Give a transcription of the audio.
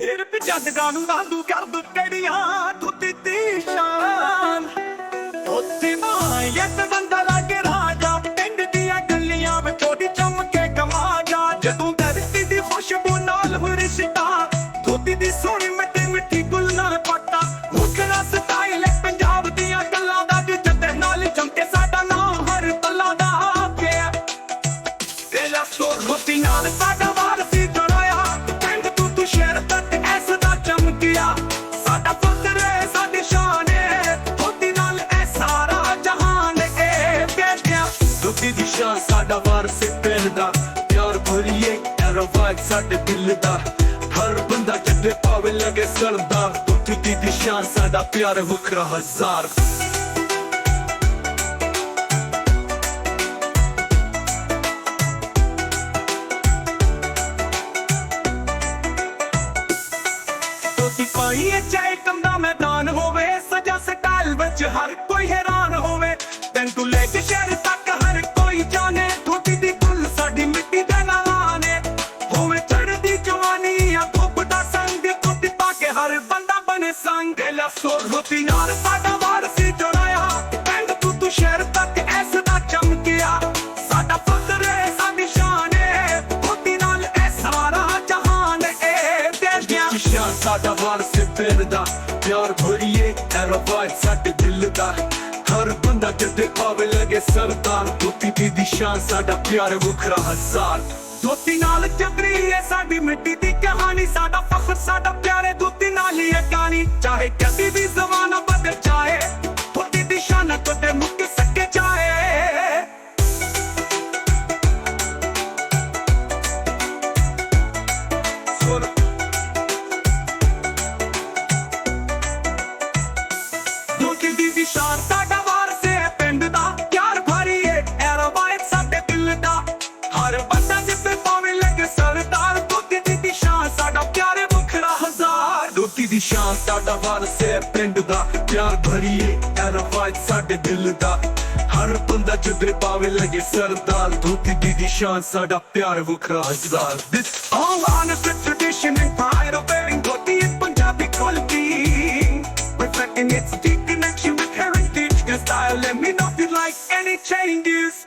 ਫਿਰ ਵੀ ਜੱਟਾਂ ਨੂੰ ਵਾਂਗੂ ਕਰ ਦੁੱਕੜੀਆਂ ਧੁੱਤੀ ਦੀ ਸ਼ਾਨ ਉੱਥੇ ਮਾਇਤ ਬੰਦਾ ਲੱਗੇ ਰਾਜਾ ਪਿੰਡ ਦੀਆਂ ਗਲੀਆਂ ਵਿੱਚ ਛੋਟੀ ਚਮਕੇ ਕਮਾ ਜਾ ਜਦੋਂ ਧਰਤੀ ਦੀ ਖੁਸ਼ਬੂ ਨਾਲ ਹੋਈ ਰਿਸ਼ਤਾ ਧੁੱਤੀ ਦੀ ਸੋਹਣੀ ਮਿੱਠੀ ਮਿੱਠੀ ਗੁੱਲ ਨਾਲ ਪੱਟਾ ਮੁੱਖਣਾ ਸਟਾਈਲ ਪੰਜਾਬ ਦੀਆਂ ਗੱਲਾਂ ਦਾ ਜੱਟੇ ਨਾਲ ਚਮਕੇ ਸਾਡਾ ਨਾਮ ਹਰ ਪੱਲਾ ਦਾ ਆਖਿਆ ਤੇਰਾ ਸੋਰ ਰੋਟੀ ਨਾਲ ਸਾਡਾ ਵਾਰ ਸੀ ਜੜਾਇਆ ਪਿੰਡ ਤੂੰ ਸ਼ਹਿਰ ਤੱਕ ਐਸ ਦਾ ਚਮਕਿਆ ਸਾਡਾ ਫਖਰ ਹੈ ਸਾਡੀ ਸ਼ਾਨ ਹੈ ਧੋਤੀ ਨਾਲ ਐ ਸਾਰਾ ਜਹਾਨ ਇਹ ਬੇਟਿਆ ਧੋਤੀ ਦੀ ਸ਼ਾਨ ਸਾਡਾ ਵਾਰ ਸੀ ਪਿੰਡ ਦਾ ਪਿਆਰ ਭਰੀਏ ਰਵਾਇਤ ਸਾਡੇ ਦਿਲ ਦਾ ਹਰ ਬੰਦਾ ਜੱਦੇ ਪਾਵੇ ਲਗੇ ਸਰਦਾਰ ਧੋਤੀ ਦੀ ਸ਼ਾਨ ਸਾਡਾ ਪਿਆਰ ਵੱਖਰਾ ਹਜ਼ਾਰ ਪਾਈਏ ਚਾਹੇ ਕੰਦਾ ਮੈਦਾਨ ਹੋਵੇ ਸਜਾ ਸਟਾਈਲ ਵਿੱਚ ਹਰ ਕੋਈ ਹੈਰਾਨ ਹੋਵੇ ਤੈਨੂੰ ਲੈ ਕੇ ਸ਼ਹਿਰ ਤੱਕ ਹਰ ਕੋਈ ਜਾਣੇ ਧੋਤੀ ਦੀ ਗੁੱਲ ਸਾਡੀ ਮਿੱਟੀ ਦੇ ਨਾਲ ਨੇ ਹੋਵੇ ਚੜ੍ਹਦੀ ਜਵਾਨੀ ਆ ਧੁੱਪ ਦਾ ਸੰਗ ਧੋਤੀ ਪਾ ਕੇ ਹਰ ਬੰਦਾ ਬਣੇ ਸੰਗ ਲਾ ਸੋਰ ਧੋਤੀ ਨਾਲ ਸਾਡਾ ਵਾਰ ਸੀ ਜੁੜਾਇਆ ਪਿੰਡ ਤੂੰ ਸ਼ਹਿਰ ਤੱਕ ਐਸ ਦਾ ਚਮਕਿਆ ਸਾਡਾ ਫਖਰ ਹੈ ਸਾਡੀ ਸ਼ਾਨ ਹੈ ਧੋਤੀ ਨਾਲ ਐ ਸਾਰਾ ਜਹਾਨ ਇਹ ਦੇਸ਼ਿਆ ਸ਼ਾਨ ਸਾਡਾ ਵਾਰ ਸੀ ਪਿੰਡ ਦਾ ਪਿਆਰ ਭਰੀਏ ਰਵਾਇਤ ਸਾਡੇ ਦਿਲ ਦਾ ਹਰ ਬੰਦਾ ਜੱਦੇ ਪਾਵੇ ਲਗੇ ਸਰਦਾਰ ਧੋਤੀ ਦੀ ਸ਼ਾਨ ਸਾਡਾ ਪਿਆਰ ਵੱਖਰਾ ਹਜ਼ਾਰ ਧੋਤੀ ਨਾਲ ਚੱਕਰੀ ਹੈ ਸਾਡੀ ਮਿੱਟੀ ਦੀ ਕਹਾਣੀ ਸਾਡਾ ਫਖਰ ਸਾਡਾ ਪਿਆਰੇ ਧੋਤੀ ਨਾਲ ਹੀ ਹੈ ਕਹਾਣੀ ਚਾਹੇ ਕਦੀ ਵੀ ਜ਼ਮਾਨਾ ਬਦਲ ਜਾਏ ਧੋਤੀ ਦੀ ਸ਼ਾਨ ਕਦੇ ਮੁੱਕ ਸਕੇ ਜਾਏ ਧੋਤੀ ਦੀ ਸ਼ਾਨ ਸਾਡਾ ਵਾਰ ਸੇ ਪਿੰਡ ਦਾ ਪਿਆਰ ਭਰੀਏ ਰਵਾਇਤ ਸਾਡੇ ਦਿਲ ਦਾ ਹਰ ਬੰਦਾ ਜਿੱਤੇ ਪਾਵੇ ਲੱਗੇ ਸਰਦਾਰ ਧੋਤੀ ਦੀ ਸ਼ਾਨ ਸਾਡਾ ਪਿਆਰੇ ਵੱਖਰਾ ਹਜ਼ਾਰ ਧੋਤੀ ਦੀ ਸ਼ਾਨ ਸਾਡਾ ਵਾਰ ਸੇ ਪਿੰਡ ਦਾ ਪਿਆਰ ਭਰੀਏ ਰਵਾਇਤ ਸਾਡੇ ਦਿਲ ਦਾ ਹਰ ਬੰਦਾ ਜਿੱਤੇ ਪਾਵੇ ਲੱਗੇ ਸਰਦਾਰ ਧੋਤੀ ਦੀ ਸ਼ਾਨ ਸਾਡਾ ਪਿਆਰ ਵੱਖਰਾ ਹਜ਼ਾਰ This all honest tradition and pride of wearing dhoti is Punjabi quality reflecting its deep connection with heritage and style. Let me know if you like any changes.